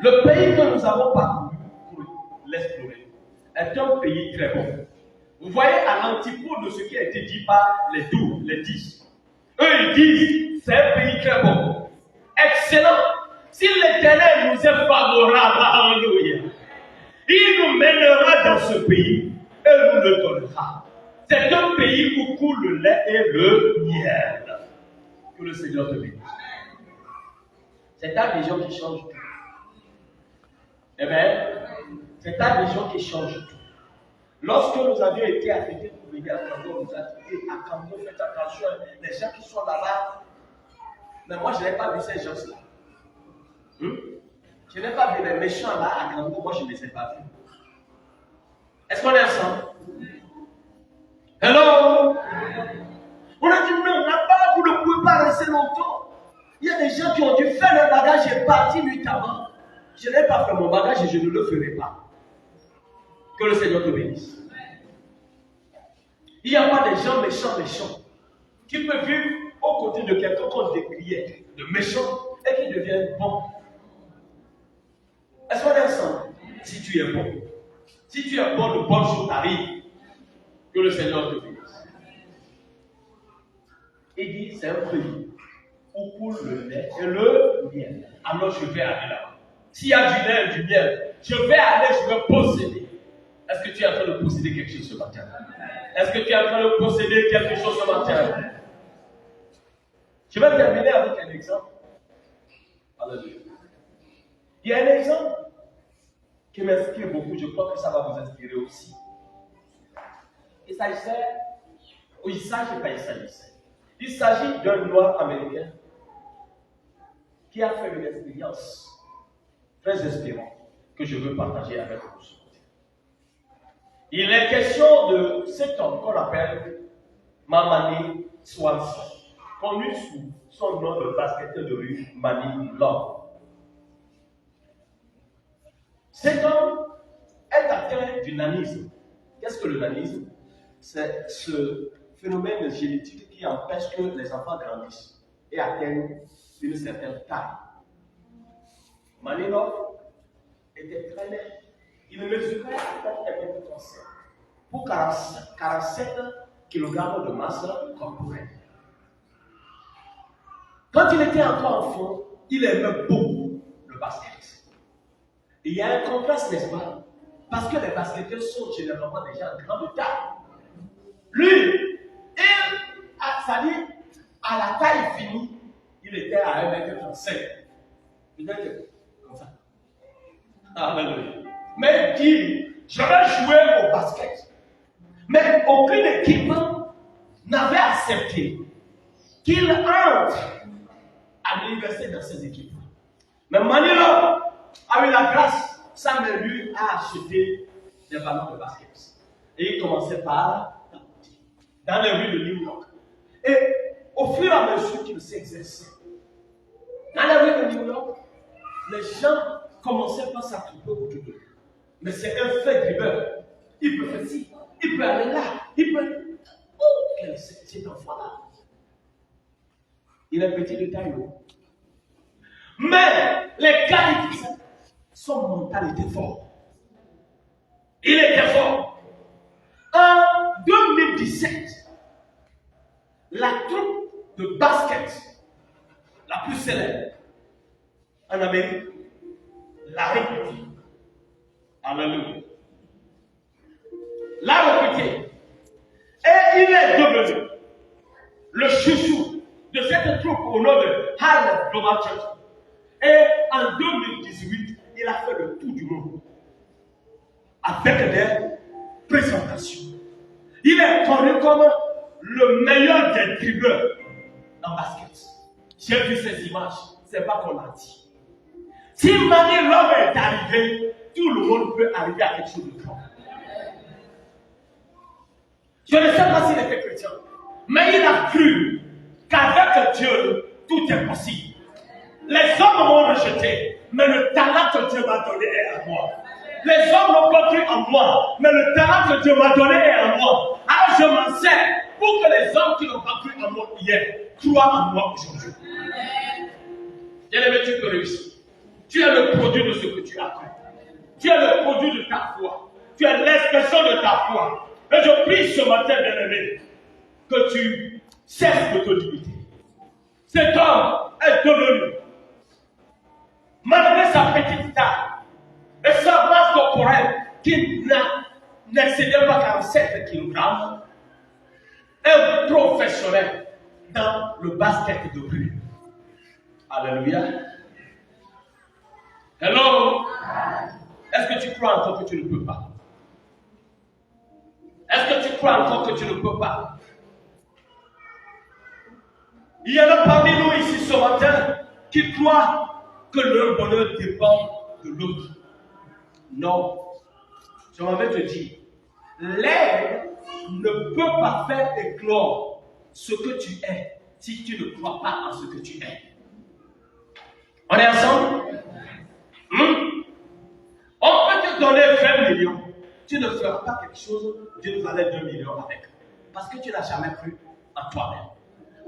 Le pays que nous avons parcouru pour l'explorer est un pays très bon. Vous voyez à l'antipode de ce qui a été dit par les 12, les 10. Eux, ils disent, c'est un pays très bon. Excellent. Si l'Éternel nous est favorable, alléluia, il nous mènera dans ce pays et nous le donnera. C'est un pays où coule le lait et le miel. Que le Seigneur te bénisse. C'est ta vision qui change tout. Amen. C'est ta vision qui change tout. Lorsque nous avions été affectés pour venir à Cambo, nous a dit à Cambo, faites attention, les gens qui sont là-bas, Mais moi, je n'ai pas vu ces gens-là. Je n'ai pas vu les méchants là à Grango, moi je ne les ai pas vus. Est-ce qu'on est ensemble? Hello? On a dit non, là-bas, vous ne pouvez pas rester longtemps. Il y a des gens qui ont dû faire leur bagage et partir nuitamment. Je n'ai pas fait mon bagage et je ne le ferai pas. Que le Seigneur te bénisse. Il n'y a pas des gens méchants qui peuvent vivre aux côtés de quelqu'un qu'on décriait de méchant et qui deviennent bons. Est-ce qu'on est ensemble? Si tu es bon. Si tu es bon, de bonnes choses t'arrivent. Que le Seigneur te bénisse. Il dit, c'est un pays où coule le lait et le miel. Alors je vais aller là-bas. S'il y a du lait et du miel, je vais aller, je vais posséder. Est-ce que tu es en train de posséder quelque chose ce matin? Est-ce que tu es en train de posséder quelque chose ce matin? Je vais terminer avec un exemple. Alléluia. Il y a un exemple qui m'inspire beaucoup. Je crois que ça va vous inspirer aussi. Il s'agit d'un noir américain qui a fait une expérience très inspirante que je veux partager avec vous. Il est question de cet homme qu'on appelle Mamani Swanson, connu sous son nom de basketteur de rue Manny Love. Cet homme est atteint du nanisme. Qu'est-ce que le nanisme? C'est ce phénomène génétique qui empêche que les enfants grandissent et atteignent une certaine taille. Manny Love était très net. Il mesurait à peine 1,37 pour 47 kg de masse corporelle. Quand il était encore enfant, il aimait beaucoup le basket. Et il y a un contraste, n'est-ce pas? Parce que les basketteurs sont généralement des gens grands de taille. Lui, c'est-à-dire, à la taille finie, il était à 1,35 m. Peut-être comme ça. Alléluia. Mais il dit, je vais jouer au basket. Mais aucune équipe n'avait accepté qu'il entre à l'université dans ces équipes. Mais Manilo a eu la grâce, sa mère lui a acheté des ballons de basket. Et il commençait par dans les rues de New York. Et au fur et à mesure qu'il s'exerçait, dans les rues de New York, les gens commençaient par s'attrouper autour de lui. Mais c'est un fait dribbleur. Il peut faire ci, il peut aller là, il peut. Oh, quel est cet enfant-là? Il est petit de taille. Mais les qualités, son mental était fort. Il était fort. En 2017, la troupe de basket la plus célèbre en Amérique l'a recrutée. Alléluia. L'a recruté. Et il est devenu le chouchou de cette troupe au nom de Harlem Global Church. Et en 2018, il a fait le tour du monde avec des présentations. Il est connu comme le meilleur des dribbleurs en basket. J'ai vu ces images, c'est pas qu'on a dit. Si Manny Love est arrivé, tout le monde peut arriver à quelque chose de grand. Je ne sais pas s'il était chrétien, mais il a cru qu'avec Dieu, tout est possible. Les hommes m'ont rejeté, mais le talent que Dieu m'a donné est à moi. Les hommes n'ont pas cru en moi, mais le talent que Dieu m'a donné est à moi. Alors je m'en sers pour que les hommes qui n'ont pas cru en moi hier croient en moi aujourd'hui. Bien-aimé, tu peux réussir. Tu es le produit de ce que tu as cru. Tu es le produit de ta foi. Tu es l'expression de ta foi. Et je prie ce matin, bien-aimé, que tu cesses de te limiter. Cet homme est devenu, malgré sa petite taille et sa masse corporelle qui n'excédait pas 47 kg, un professionnel dans le basket de rue. Alléluia. Hello. Est-ce que tu crois encore que tu ne peux pas? Est-ce que tu crois encore que tu ne peux pas? Il y en a parmi nous ici ce matin qui croient que leur bonheur dépend de l'autre. Non. Je m'en vais te dire, l'herbe ne peut pas faire éclore ce que tu es si tu ne crois pas en ce que tu es. On est ensemble? On peut te donner 20 millions. Tu ne feras pas quelque chose d'une valeur de 2 millions avec. Parce que tu n'as jamais cru en toi-même.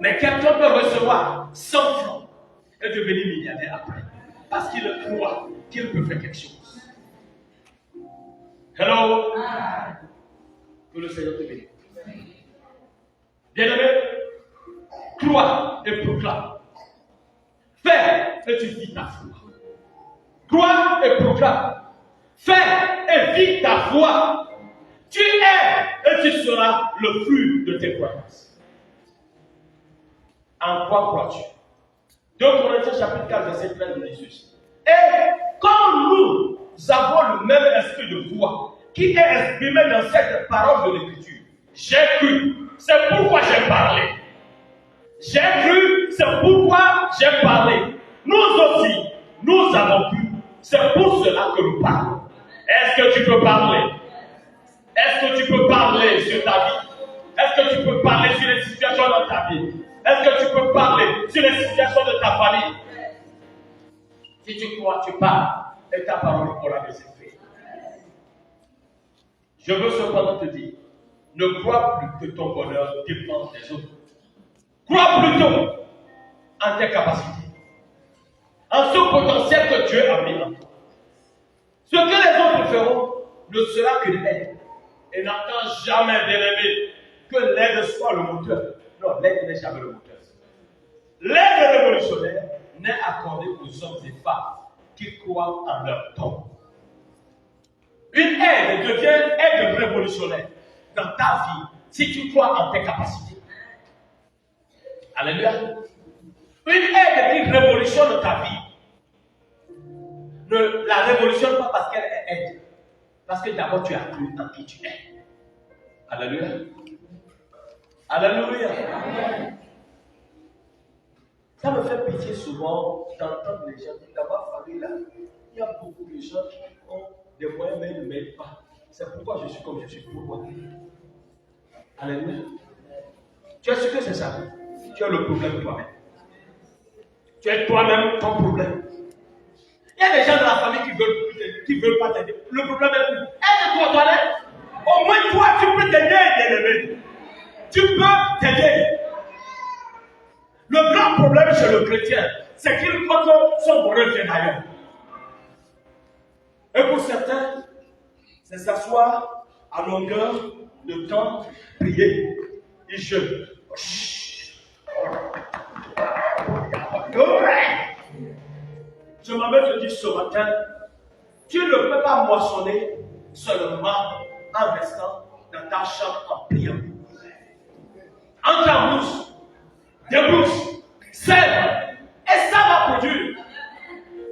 Mais quelqu'un peut recevoir 100 francs et devenir milliardaire après. Parce qu'il croit qu'il peut faire quelque chose. Hello? Que le Seigneur te bénisse. Bien-aimé, crois et proclame. Fais et tu vis ta foi. Crois et proclame. Fais et vis ta foi. Tu es et tu seras le fruit de tes croyances. En quoi crois-tu? 2 Corinthiens chapitre 4, verset 13 nous dit ceci. Et quand nous avons le même esprit de foi qui est exprimé dans cette parole de l'Écriture, j'ai cru, c'est pourquoi j'ai parlé. J'ai cru, c'est pourquoi j'ai parlé. Nous aussi, nous avons cru, c'est pour cela que nous parlons. Est-ce que tu peux parler? Est-ce que tu peux parler sur ta vie? Est-ce que tu peux parler sur les situations dans ta vie? Est-ce que tu peux parler sur les situations de ta famille? Si tu crois, tu parles et ta parole aura des effets. Je veux cependant te dire, ne crois plus que ton bonheur dépend des autres. Crois plutôt en tes capacités, en ce potentiel que Dieu a mis en toi. Ce que les autres feront ne sera qu'une aide. Et n'attends jamais, bien-aimé, que l'aide soit le moteur. Non, l'aide n'est jamais le moteur. L'aide révolutionnaire n'est accordée aux hommes et femmes qui croient en leur don. Une aide devient aide révolutionnaire dans ta vie si tu crois en tes capacités. Alléluia. Une aide qui révolutionne ta vie ne la révolutionne pas parce qu'elle est aide. Parce que d'abord tu as cru en qui tu es. Alléluia. Alléluia. Ça me fait pitié souvent d'entendre les gens dire, dans ma famille là, il y a beaucoup de gens qui ont des moyens mais ils ne m'aident pas. C'est pourquoi je suis comme je suis. Pourquoi? Alléluia. Tu es sûr que c'est ça? Tu as le problème toi-même. Tu es toi-même ton problème. Il y a des gens dans la famille qui veulent pas t'aider. Le problème est où? Aide-toi toi-même. Au moins toi, tu peux t'aider, bien-aimé. Tu peux t'aider. Le grand problème chez le chrétien, c'est qu'il croit que son bonheur vient d'ailleurs. Et pour certains, c'est s'asseoir à longueur de temps, prier. Ils jeûnent. Je m'avais te dire ce matin, tu ne peux pas moissonner seulement en restant dans ta chambre en priant. En ta bouche, débouche, sève, et ça va produire.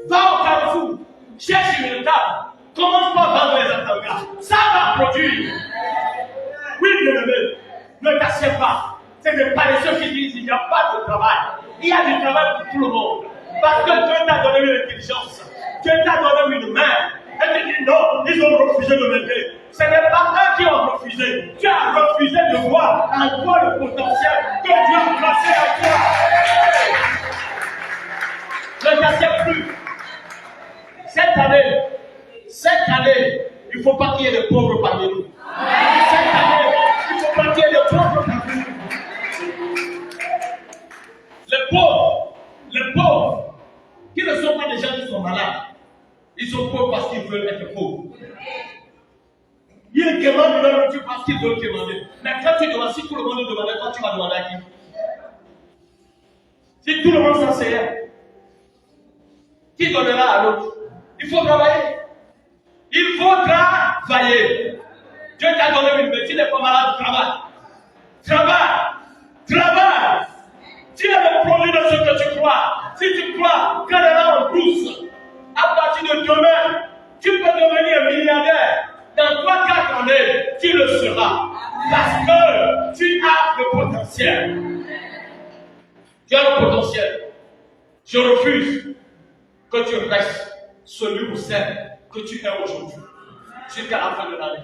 Va au carrefour, cherche une table, commence par vendre les attentats. Ça va produire. Oui, bien-aimé, ne t'assieds pas. C'est des paresseux qui disent qu'il n'y a pas de travail. Il y a du travail pour tout le monde. Parce que Dieu t'a donné une intelligence. Dieu t'a donné une main. Et tu dis non, ils ont refusé de m'aider. Ce n'est pas eux qui ont refusé. Tu as refusé de voir en toi le potentiel que Dieu a placé en toi. Ne t'assieds plus. Cette année, il ne faut pas qu'il y ait de pauvres parmi nous. Cette année, il ne faut pas qu'il y ait de pauvres parmi nous. Les pauvres, qui ne sont pas des gens qui sont malades, ils sont pauvres parce qu'ils veulent être pauvres. Ils demandent leur nourriture parce qu'ils veulent demander. Mais quand tu demandes, si tout le monde demandait, toi tu vas demander à qui? Si tout le monde s'enseignait, qui donnera à l'autre? Il faut travailler. Il faut travailler. Dieu t'a donné une médecine, tu n'es pas malade, travaille. Tu es le produit de ce que tu crois. Si tu crois qu'elle est là en douce, à partir de demain, tu peux devenir milliardaire. Dans 3-4 années, tu le seras. Parce que tu as le potentiel. Tu as le potentiel. Je refuse que tu restes celui ou celle que tu es aujourd'hui, jusqu'à la fin de l'année.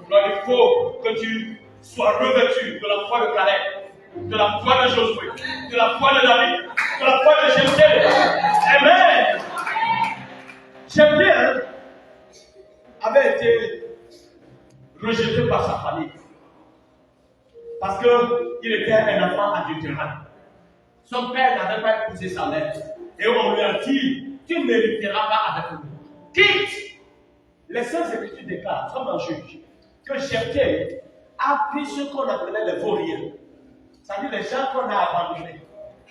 Donc il faut que tu sois revêtu de la foi de Caleb, de la foi de Josué, de la foi de David, de la foi de Jésus. Amen. Jephthé avait été rejeté par sa famille parce qu'il était un enfant adultérin. Son père n'avait pas épousé sa mère. Et on lui a dit, tu ne mériteras pas avec nous. Quitte. Les Saintes Écritures déclarent, comme un juge, que Jephthé a pris ce qu'on appelait les vauriens. C'est-à-dire les gens qu'on a abandonnés.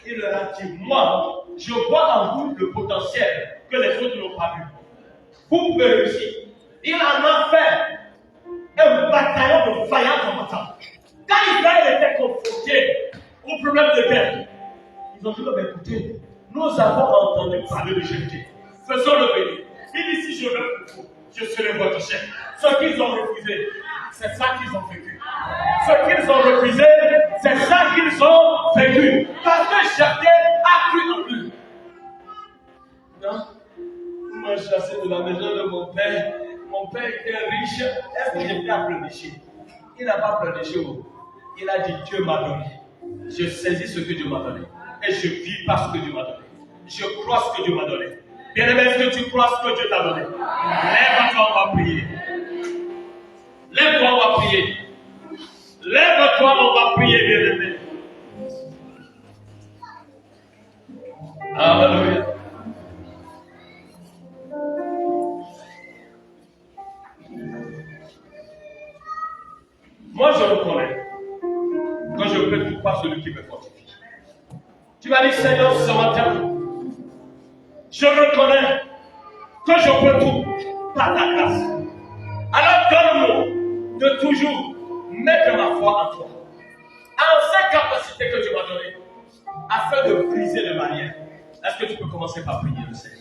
Il leur a dit, moi, je vois en vous le potentiel que les autres n'ont pas vu. Vous pouvez réussir. Il en a fait un bataillon de vaillants combattants. Quand Israël était confronté au problème de guerre, ils ont dit, mais écoutez, nous avons entendu parler de Jephthé. Faisons-le venir. Il dit, si je veux pour vous, je serai votre chef. Ce qu'ils ont refusé, c'est ça qu'ils ont vécu. Ce qu'ils ont refusé, c'est ça qu'ils ont vécu. Parce que Jephthé a cru en lui. Non? Moi, je chassais de la maison de mon père. Mon père était riche. Est-ce que Jephthé a pleurniché? Il n'a pas pleurniché. Il a dit, Dieu m'a donné. Je saisis ce que Dieu m'a donné. Et je vis par ce que Dieu m'a donné. Je crois ce que Dieu m'a donné. Bien-aimé, est-ce que tu crois ce que Dieu t'a donné? Lève-toi, on va prier. Lève-toi, on va prier. Lève-toi, on va prier, bien-aimé. Alléluia. Moi, je reconnais que je peux tout par celui qui me fortifie. Tu vas dire, Seigneur, ce matin, je reconnais que je peux tout par ta grâce. Alors donne-moi de toujours mettre ma foi en toi. En cette capacité que tu m'as donnée, afin de briser les barrières. Est-ce que tu peux commencer par prier le Seigneur?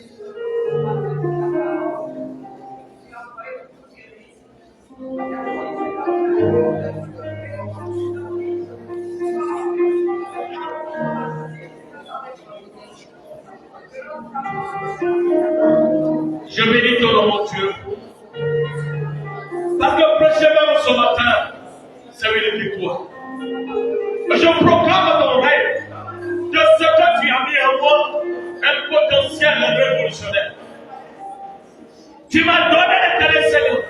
Je bénis ton nom, mon Dieu. Parce que prêcher même ce matin, c'est une victoire. Je proclame ton règne de ce que tu as mis en moi, un potentiel révolutionnaire. Tu m'as donné l'intérêt, Seigneur,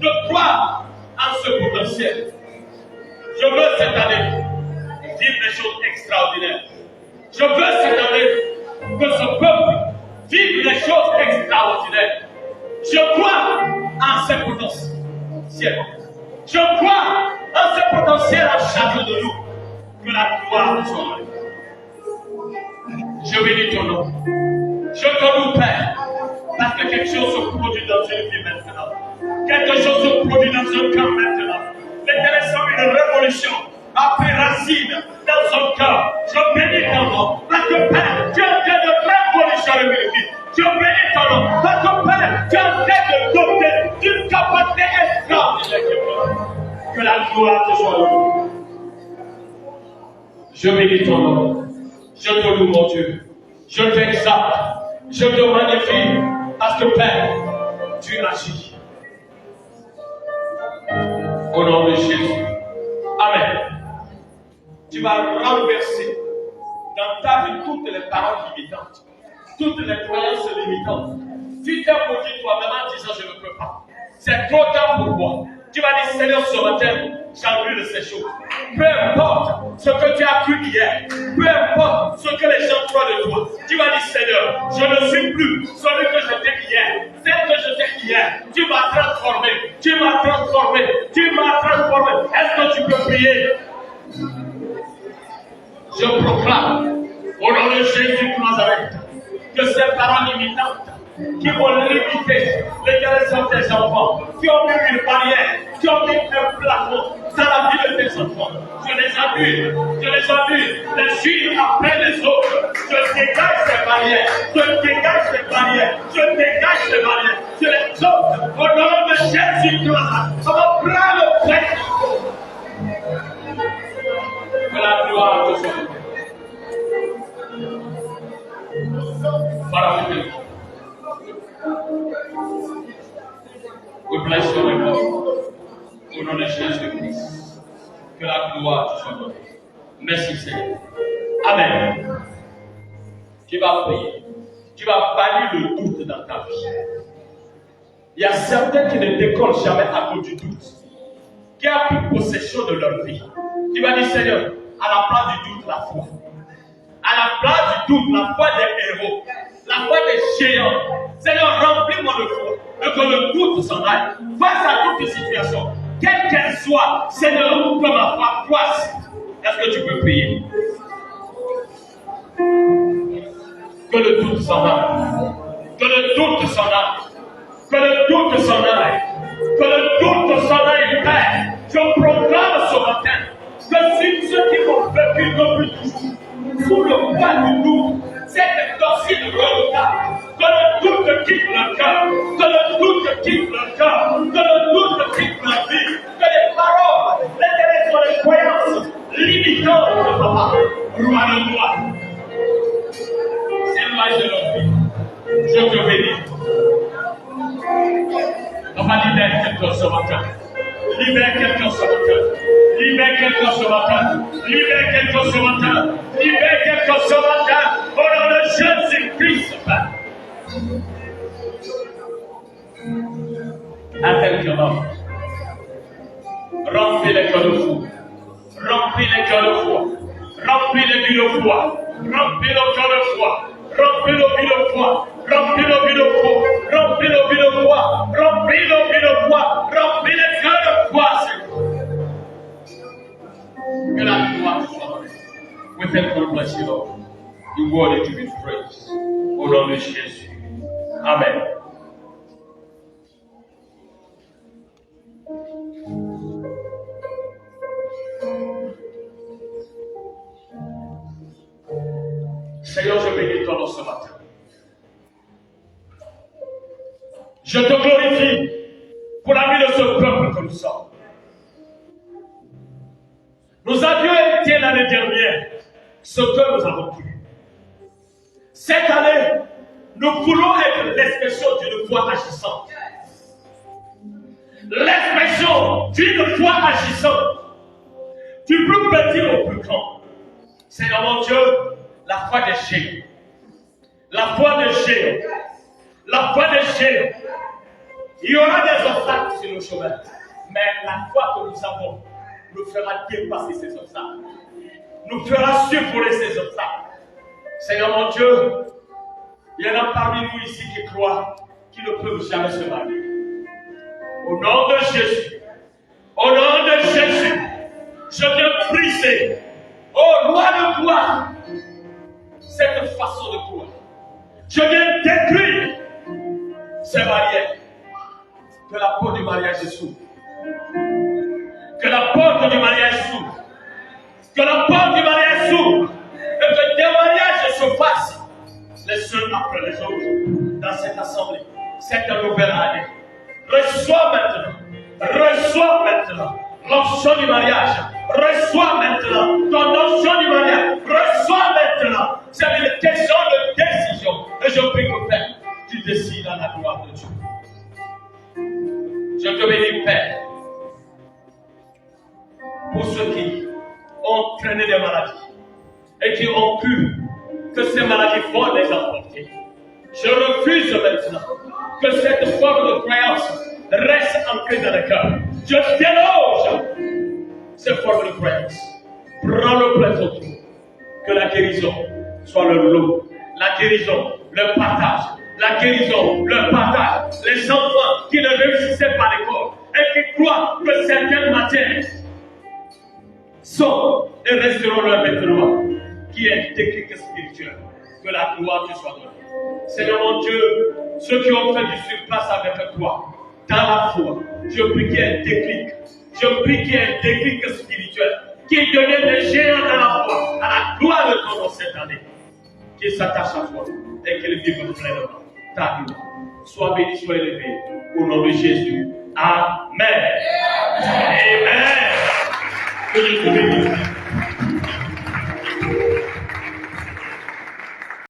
de croire en ce potentiel. Je veux cette année vivre des choses extraordinaires. Je veux cette année que ce peuple vive des choses extraordinaires. Je crois en ces potentiels. Je crois en ces potentiels à chacun de nous. Que la gloire soit. Je bénis ton nom. Je te loue, Père, parce que quelque chose se produit dans une vie maintenant. Quelque chose se produit dans un cœur maintenant. L'intéressant, une révolution a pris racine dans son cœur. Je bénis ton nom. Parce que Père, tu es en train de révolutionner une vie. Je bénis ton nom. Parce que Père, tu es en train de doter d'une capacité extraordinaire. Que la gloire te soit louée. Je bénis ton nom. Je te loue, mon Dieu. Je t'exalte. Je te magnifie. Parce que Père, tu agis. Au nom de Jésus. Amen. Tu vas renverser dans ta vie toutes les paroles limitantes, toutes les croyances limitantes. Tu t'es maudit toi-même en disant je ne peux pas. C'est trop tard pour moi. Tu vas dire Seigneur ce matin, j'annule ces choses. Peu importe ce que tu as cru hier, peu importe ce que les gens croient de toi. Tu vas dire Seigneur, je ne suis plus celui que j'étais hier, celle que j'étais hier. Tu m'as transformé, tu m'as transformé, tu m'as transformé. Est-ce que tu peux prier? Je proclame au nom de Jésus de Nazareth que ces paroles limitantes qui vont limiter les guérisons des enfants, qui ont mis une barrière, qui ont mis un plafond dans la vie de tes enfants. Je les annule les unes après les autres. Je dégage ces barrières, je dégage ces barrières, je dégage ces barrières. Je les ôte au nom de Jésus de Nazareth. Ça va prendre le prêtre. Que la gloire te soit. Que la gloire te soit donnée. Merci Seigneur. Amen. Tu vas prier. Tu vas bannir le doute dans ta vie. Il y a certains qui ne décollent jamais à cause du doute, qui ont pris possession de leur vie. Tu vas dire, Seigneur, à la place du doute, la foi. À la place du doute, la foi des héros, la foi des géants. Seigneur, remplis-moi de foi, et que le doute s'en aille. Face à toute situation, quelle qu'elle soit, Seigneur, que ma foi croisse. Est-ce que tu peux prier? Que le doute s'en aille. Que le doute s'en aille. Que le doute s'en aille. Que le doute s'en aille, Père. Je proclame ce matin que si ceux qui m'ont vécu depuis toujours, sous le poids du doute, cette toxine redoutable, que le doute quitte le cœur, que le doute quitte le cœur, que le doute quitte la vie, que les paroles, les croyances limitantes de papa, roi de gloire, s'éloignent de leur vie. Je te bénis. On va libérer quelqu'un ce matin. Libère quelqu'un ce matin. Libère quelqu'un ce matin. Libère quelqu'un ce matin. Libère quelqu'un ce matin. Au nom de Jésus-Christ, Père. Appelle quelqu'un. Remplis les cœurs de foi. Remplis les cœurs de foi. Remplis les vies de foi. Remplis le cœur de foi. Remplis le vie de foi. Remplis le vie de foi. Remplis le vie de foi. Remplis le vie de foi. Remplis les cœurs de foi, Seigneur. Que la gloire soit donnée. We thank God, bless you, Lord. You worthy to be praised. Au nom de Jésus. Amen. Seigneur, je bénis ton nom ce matin. Je te glorifie pour la vie de ce peuple que nous sommes. Nous avions été l'année dernière ce que nous avons pu. Cette année, nous voulons être l'expression d'une foi agissante. L'expression d'une foi agissante. Du plus petit au plus grand. Seigneur mon Dieu, la foi des géants. La foi des géants. La foi des géants. Il y aura des obstacles sur le chemin. Mais la foi que nous avons nous fera dépasser ces obstacles. Nous fera survoler ces obstacles. Seigneur mon Dieu, il y en a parmi nous ici qui croient qu'ils ne peuvent jamais se marier. Au nom de Jésus, au nom de Jésus, je viens briser, ô roi de gloire, cette façon de croire. Je viens détruire ces barrières. Que la porte du mariage s'ouvre. Que la porte du mariage s'ouvre. Que la porte du mariage s'ouvre. Et que des mariages se fassent les uns après les autres dans cette assemblée, cette nouvelle année. Reçois maintenant l'onction du mariage. Reçois maintenant ton onction du mariage. Reçois maintenant. C'est une question de décision. Et je prie que Père, tu décides à la gloire de Dieu. Je te bénis, Père, pour ceux qui ont traîné des maladies et qui ont cru que ces maladies vont les emporter. Je refuse maintenant que cette forme de croyance reste ancrée dans le cœur. Je déloge cette forme de croyance. Prends le plein autour. Que la guérison soit le lot. La guérison, le partage. La guérison, le partage. Les enfants qui ne réussissaient pas à l'école et qui croient que certaines matières sont et resteront leur maintenant, qui est technique spirituelle. Que la gloire te soit donnée. Seigneur mon Dieu, ceux qui ont fait du surplace avec toi, dans la foi, je prie qu'il y ait un déclic. Je prie qu'il y ait un déclic spirituel qui devienne des géants dans la foi, à la gloire de ton nom cette année. Qui s'attache à toi et qu'il vive pleinement ta gloire. Sois béni, sois élevé. Au nom de Jésus. Amen. Amen. Que Dieu te bénisse.